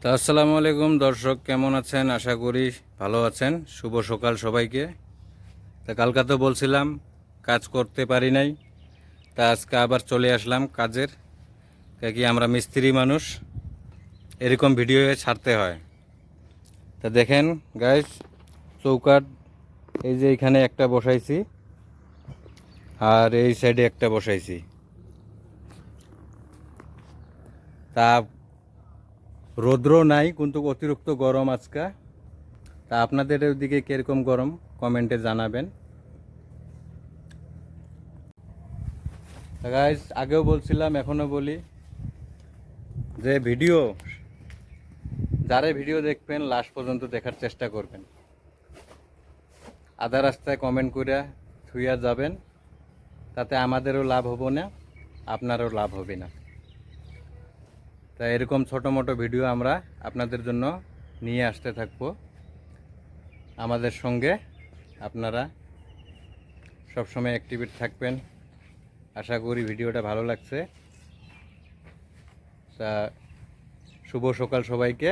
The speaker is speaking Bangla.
তা আসসালামু আলাইকুম দর্শক, কেমন আছেন? আশা করি ভালো আছেন। শুভ সকাল সবাইকে। তা কালকা তো বলছিলাম কাজ করতে পারি নাই, তা আজকে আবার চলে আসলাম কাজের। কি আমরা মিস্ত্রি মানুষ, এরকম ভিডিও ছাড়তে হয়। তা দেখেন গাইস, চৌকাঠ এই যে এখানে একটা বসাইছি, আর এই সাইডে একটা বসাইছি। তা রৌদ্র নাই, কিন্তু অতিরিক্ত গরম আজকে। তা আপনাদের ওদিকে কীরকম গরম কমেন্টে জানাবেন। গাইস, আগেও বলছিলাম এখনও বলি যে যারা ভিডিও দেখবেন লাস্ট পর্যন্ত দেখার চেষ্টা করবেন। আধা রাস্তায় কমেন্ট করে থুইয়া যাবেন, তাতে আমাদেরও লাভ হবো না, আপনারও লাভ হবে না। তাই এরকম ছোটো মোটো ভিডিও আমরা আপনাদের জন্য নিয়ে আসতে থাকবো। আমাদের সঙ্গে আপনারা সবসময় অ্যাক্টিভেট থাকবেন। আশা করি ভিডিওটা ভালো লাগছে। তা শুভ সকাল সবাইকে।